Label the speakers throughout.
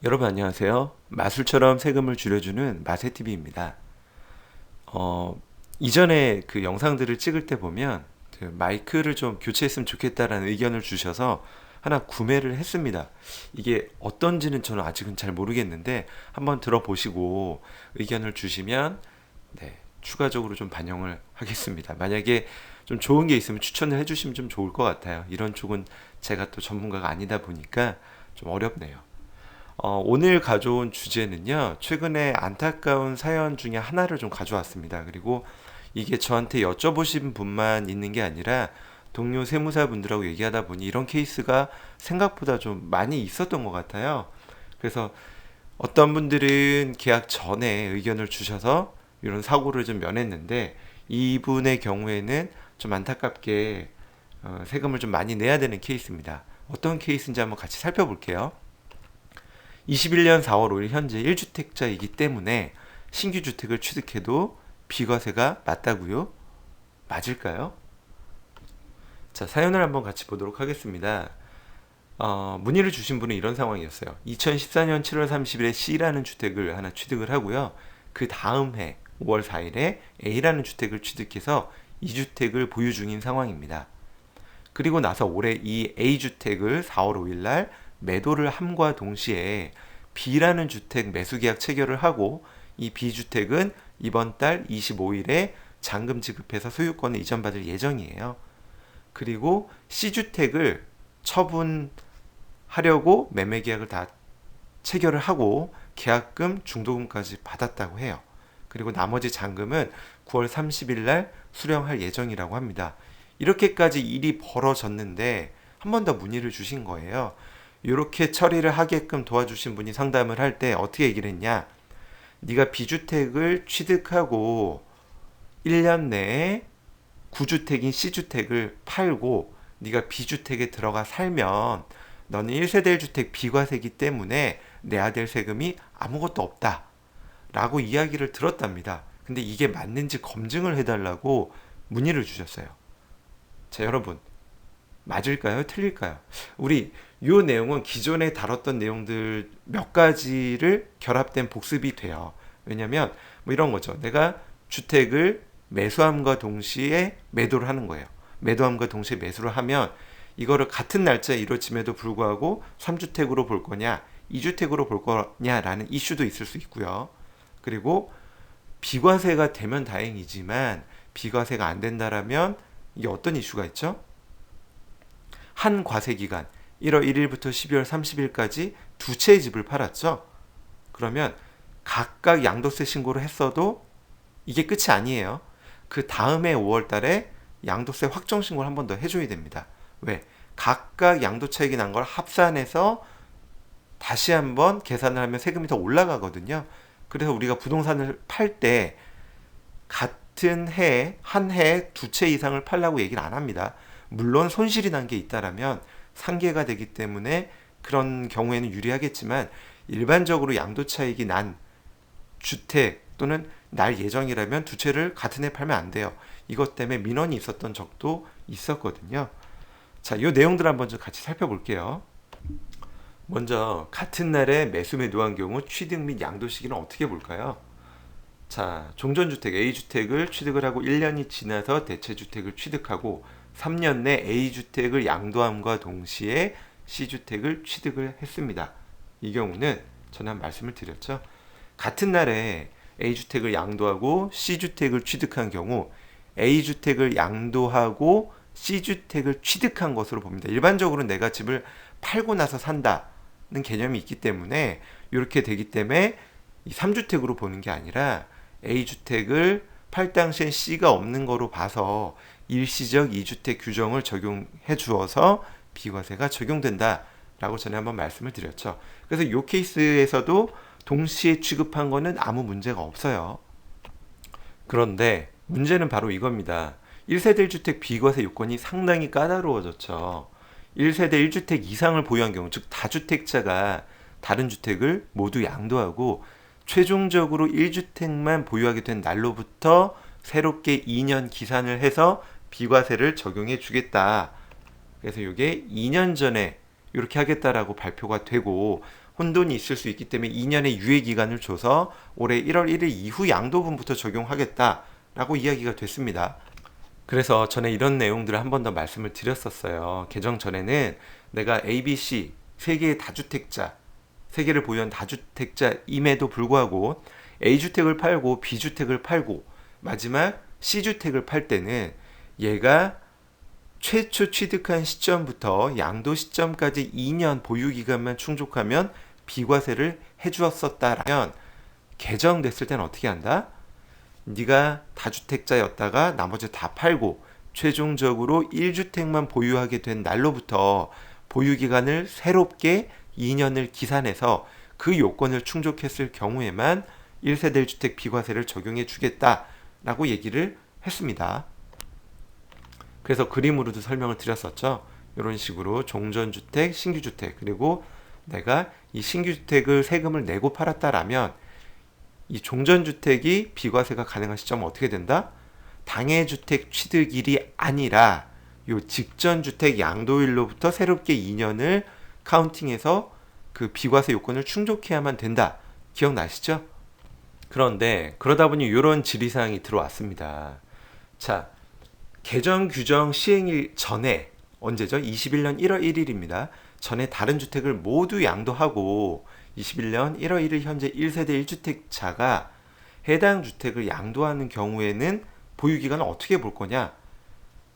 Speaker 1: 여러분 안녕하세요. 마술처럼 세금을 줄여주는 마세TV입니다. 이전에 그 영상들을 찍을 때 보면 그 마이크를 좀 교체했으면 좋겠다라는 의견을 주셔서 하나 구매를 했습니다. 이게 어떤지는 저는 아직은 잘 모르겠는데 한번 들어보시고 의견을 주시면 네, 추가적으로 좀 반영을 하겠습니다. 만약에 좀 좋은 게 있으면 추천을 해주시면 좀 좋을 것 같아요. 이런 쪽은 제가 또 전문가가 아니다 보니까 좀 어렵네요. 오늘 가져온 주제는요, 최근에 안타까운 사연 중에 하나를 좀 가져왔습니다. 그리고 이게 저한테 여쭤보신 분만 있는 게 아니라 동료 세무사분들하고 얘기하다 보니 이런 케이스가 생각보다 좀 많이 있었던 것 같아요. 그래서 어떤 분들은 계약 전에 의견을 주셔서 이런 사고를 좀 면했는데 이분의 경우에는 좀 안타깝게 세금을 좀 많이 내야 되는 케이스입니다. 어떤 케이스인지 한번 같이 살펴볼게요. 21년 4월 5일 현재 1주택자이기 때문에 신규 주택을 취득해도 비과세가 맞다고요? 맞을까요? 자, 사연을 한번 같이 보도록 하겠습니다. 문의를 주신 분은 이런 상황이었어요. 2014년 7월 30일에 C라는 주택을 하나 취득을 하고요. 그 다음 해 5월 4일에 A라는 주택을 취득해서 이 주택을 보유 중인 상황입니다. 그리고 나서 올해 이 A주택을 4월 5일 날 매도를 함과 동시에 B라는 주택 매수 계약 체결을 하고 이 B주택은 이번 달 25일에 잔금 지급해서 소유권을 이전받을 예정이에요. 그리고 C주택을 처분하려고 매매 계약을 다 체결을 하고 계약금, 중도금까지 받았다고 해요. 그리고 나머지 잔금은 9월 30일 날 수령할 예정이라고 합니다. 이렇게까지 일이 벌어졌는데 한 번 더 문의를 주신 거예요. 이렇게 처리를 하게끔 도와주신 분이 상담을 할 때 어떻게 얘기를 했냐? 네가 B주택을 취득하고 1년 내에 구주택인 C주택을 팔고 네가 B주택에 들어가 살면 너는 1세대 1주택 비과세기 때문에 내야 될 세금이 아무것도 없다 라고 이야기를 들었답니다. 근데 이게 맞는지 검증을 해달라고 문의를 주셨어요. 자, 여러분 맞을까요? 틀릴까요? 우리 이 내용은 기존에 다뤘던 내용들 몇 가지를 결합된 복습이 돼요. 왜냐면 뭐 이런 거죠. 내가 주택을 매수함과 동시에 매도를 하는 거예요. 매도함과 동시에 매수를 하면 이거를 같은 날짜에 이루어짐에도 불구하고 3주택으로 볼 거냐, 2주택으로 볼 거냐라는 이슈도 있을 수 있고요. 그리고 비과세가 되면 다행이지만 비과세가 안 된다라면 이게 어떤 이슈가 있죠? 한 과세 기간 1월 1일부터 12월 30일까지 두 채의 집을 팔았죠. 그러면 각각 양도세 신고를 했어도 이게 끝이 아니에요. 그 다음에 5월 달에 양도세 확정 신고를 한 번 더 해줘야 됩니다. 왜? 각각 양도 차익이 난 걸 합산해서 다시 한번 계산을 하면 세금이 더 올라가거든요. 그래서 우리가 부동산을 팔 때 같은 해, 한 해에 두 채 이상을 팔라고 얘기를 안 합니다. 물론 손실이 난 게 있다라면 상계가 되기 때문에 그런 경우에는 유리하겠지만 일반적으로 양도 차익이 난 주택 또는 날 예정이라면 두 채를 같은 해 팔면 안 돼요. 이것 때문에 민원이 있었던 적도 있었거든요. 자, 이 내용들 한번 좀 같이 살펴볼게요. 먼저 같은 날에 매수 매도한 경우 취득 및 양도 시기는 어떻게 볼까요? 자, 종전주택 A주택을 취득을 하고 1년이 지나서 대체주택을 취득하고 3년 내 A주택을 양도함과 동시에 C주택을 취득을 했습니다. 이 경우는 전에 말씀을 드렸죠. 같은 날에 A주택을 양도하고 C주택을 취득한 경우 A주택을 양도하고 C주택을 취득한 것으로 봅니다. 일반적으로 내가 집을 팔고 나서 산다는 개념이 있기 때문에 이렇게 되기 때문에 이 3주택으로 보는 게 아니라 A주택을 팔 당시엔 C가 없는 거로 봐서 일시적 2주택 규정을 적용해 주어서 비과세가 적용된다라고 전에 한번 말씀을 드렸죠. 그래서 이 케이스에서도 동시에 취급한 거는 아무 문제가 없어요. 그런데 문제는 바로 이겁니다. 1세대 1주택 비과세 요건이 상당히 까다로워졌죠. 1세대 1주택 이상을 보유한 경우, 즉 다주택자가 다른 주택을 모두 양도하고 최종적으로 1주택만 보유하게 된 날로부터 새롭게 2년 기산을 해서 비과세를 적용해 주겠다. 그래서 이게 2년 전에 이렇게 하겠다라고 발표가 되고 혼돈이 있을 수 있기 때문에 2년의 유예 기간을 줘서 올해 1월 1일 이후 양도분부터 적용하겠다라고 이야기가 됐습니다. 그래서 전에 이런 내용들을 한 번 더 말씀을 드렸었어요. 개정 전에는 내가 ABC 세 개의 다주택자, 세 개를 보유한 다주택자임에도 불구하고 A주택을 팔고 B주택을 팔고 마지막 C주택을 팔 때는 얘가 최초 취득한 시점부터 양도 시점까지 2년 보유기간만 충족하면 비과세를 해주었었다라면 개정됐을 때는 어떻게 한다? 네가 다주택자였다가 나머지 다 팔고 최종적으로 1주택만 보유하게 된 날로부터 보유기간을 새롭게 2년을 기산해서 그 요건을 충족했을 경우에만 1세대 1주택 비과세를 적용해 주겠다라고 얘기를 했습니다. 그래서 그림으로도 설명을 드렸었죠. 이런 식으로 종전주택, 신규주택, 그리고 내가 이 신규주택을 세금을 내고 팔았다라면 이 종전주택이 비과세가 가능한 시점은 어떻게 된다? 당해주택 취득일이 아니라 요 직전주택 양도일로부터 새롭게 2년을 카운팅해서 그 비과세 요건을 충족해야만 된다. 기억나시죠? 그런데 그러다 보니 이런 질의사항이 들어왔습니다. 자, 개정 규정 시행일 전에 언제죠? 21년 1월 1일입니다. 전에 다른 주택을 모두 양도하고 21년 1월 1일 현재 1세대 1주택자가 해당 주택을 양도하는 경우에는 보유기간을 어떻게 볼 거냐?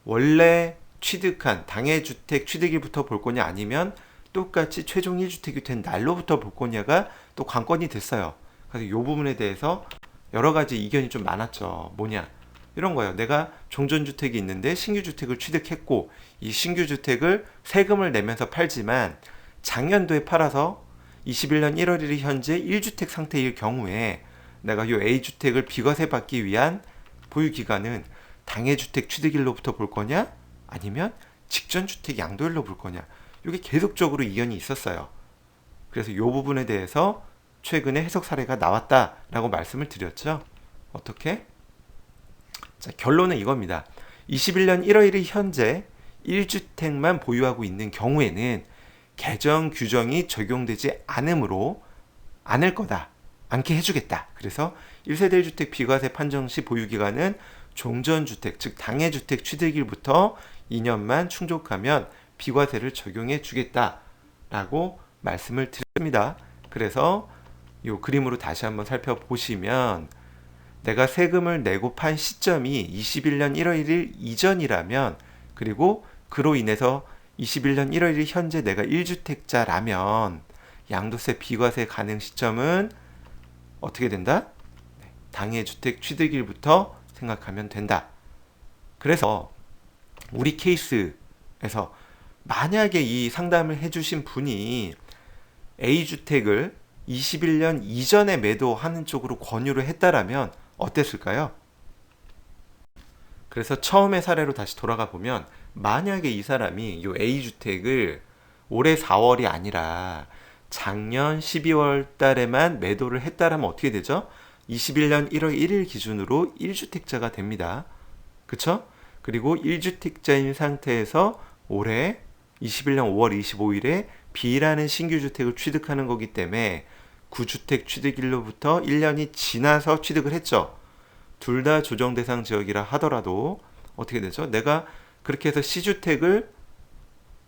Speaker 1: 원래 취득한 당해주택 취득일부터 볼 거냐 아니면 똑같이 최종 1주택이 된 날로부터 볼 거냐가 또 관건이 됐어요. 그래서 이 부분에 대해서 여러 가지 이견이 좀 많았죠. 뭐냐? 이런 거예요. 내가 종전주택이 있는데 신규주택을 취득했고 이 신규주택을 세금을 내면서 팔지만 작년도에 팔아서 21년 1월 1일 현재 1주택 상태일 경우에 내가 이 A주택을 비과세 받기 위한 보유기간은 당해주택 취득일로부터 볼 거냐 아니면 직전주택 양도일로 볼 거냐 이게 계속적으로 이견이 있었어요. 그래서 이 부분에 대해서 최근에 해석 사례가 나왔다라고 말씀을 드렸죠. 어떻게? 자, 결론은 이겁니다. 21년 1월 1일 현재 1주택만 보유하고 있는 경우에는 개정 규정이 적용되지 않을 거다. 않게 해주겠다. 그래서 1세대 1주택 비과세 판정 시 보유기간은 종전주택, 즉 당해주택 취득일부터 2년만 충족하면 비과세를 적용해 주겠다라고 말씀을 드렸습니다. 그래서 이 그림으로 다시 한번 살펴보시면 내가 세금을 내고 판 시점이 21년 1월 1일 이전이라면 그리고 그로 인해서 21년 1월 1일 현재 내가 1주택자라면 양도세 비과세 가능 시점은 어떻게 된다? 당해주택 취득일부터 생각하면 된다. 그래서 우리 케이스에서 만약에 이 상담을 해주신 분이 A주택을 21년 이전에 매도하는 쪽으로 권유를 했다라면 어땠을까요? 그래서 처음의 사례로 다시 돌아가 보면 만약에 이 사람이 이 A주택을 올해 4월이 아니라 작년 12월 달에만 매도를 했다라면 어떻게 되죠? 21년 1월 1일 기준으로 1주택자가 됩니다. 그쵸? 그리고 1주택자인 상태에서 올해 21년 5월 25일에 B라는 신규주택을 취득하는 거기 때문에 9주택 취득일로부터 1년이 지나서 취득을 했죠. 둘 다 조정 대상 지역이라 하더라도 어떻게 되죠? 내가 그렇게 해서 C주택을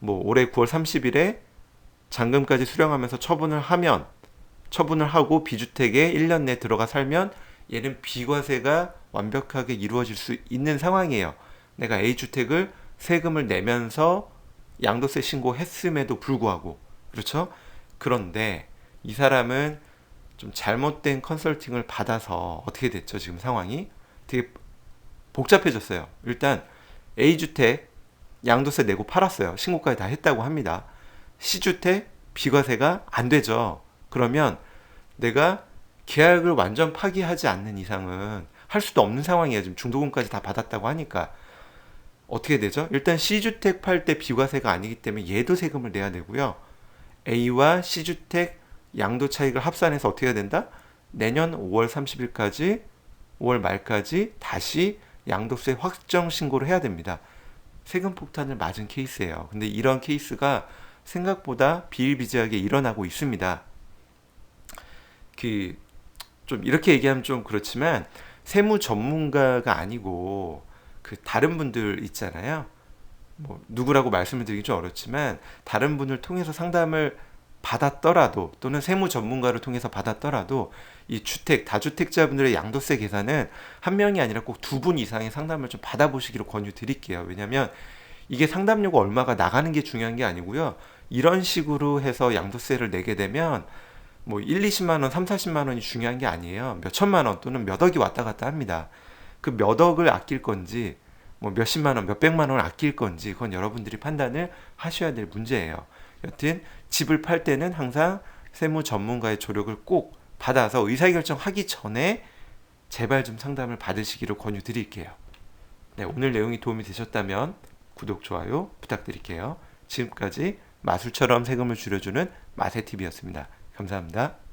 Speaker 1: 올해 9월 30일에 잔금까지 수령하면서 처분을 하고 B주택에 1년 내 들어가 살면 얘는 비과세가 완벽하게 이루어질 수 있는 상황이에요. 내가 A주택을 세금을 내면서 양도세 신고했음에도 불구하고 그렇죠? 그런데 이 사람은 좀 잘못된 컨설팅을 받아서 어떻게 됐죠? 지금 상황이 되게 복잡해졌어요. 일단 A주택 양도세 내고 팔았어요. 신고까지 다 했다고 합니다. C주택 비과세가 안 되죠. 그러면 내가 계약을 완전 파기하지 않는 이상은 할 수도 없는 상황이에요. 지금 중도금까지 다 받았다고 하니까. 어떻게 되죠? 일단 C주택 팔 때 비과세가 아니기 때문에 얘도 세금을 내야 되고요. A와 C주택 양도 차익을 합산해서 어떻게 해야 된다? 내년 5월 30일까지 5월 말까지 다시 양도세 확정 신고를 해야 됩니다. 세금 폭탄을 맞은 케이스예요. 근데 이런 케이스가 생각보다 비일비재하게 일어나고 있습니다. 그 좀 이렇게 얘기하면 좀 그렇지만 세무 전문가가 아니고 그 다른 분들 있잖아요. 뭐 누구라고 말씀을 드리기 좀 어렵지만 다른 분을 통해서 상담을 받았더라도 또는 세무 전문가를 통해서 받았더라도 이 주택 다주택자분들의 양도세 계산은 한 명이 아니라 꼭 두 분 이상의 상담을 좀 받아보시기로 권유드릴게요. 왜냐하면 이게 상담료가 얼마가 나가는 게 중요한 게 아니고요. 이런 식으로 해서 양도세를 내게 되면 뭐 1, 20만 원, 3, 40만 원이 중요한 게 아니에요. 몇 천만 원 또는 몇 억이 왔다 갔다 합니다. 그 몇 억을 아낄 건지 뭐 몇십만 원, 몇백만 원을 아낄 건지 그건 여러분들이 판단을 하셔야 될 문제예요. 여튼 집을 팔 때는 항상 세무 전문가의 조력을 꼭 받아서 의사결정하기 전에 제발 좀 상담을 받으시기를 권유드릴게요. 네, 오늘 내용이 도움이 되셨다면 구독, 좋아요 부탁드릴게요. 지금까지 마술처럼 세금을 줄여주는 마세TV였습니다. 감사합니다.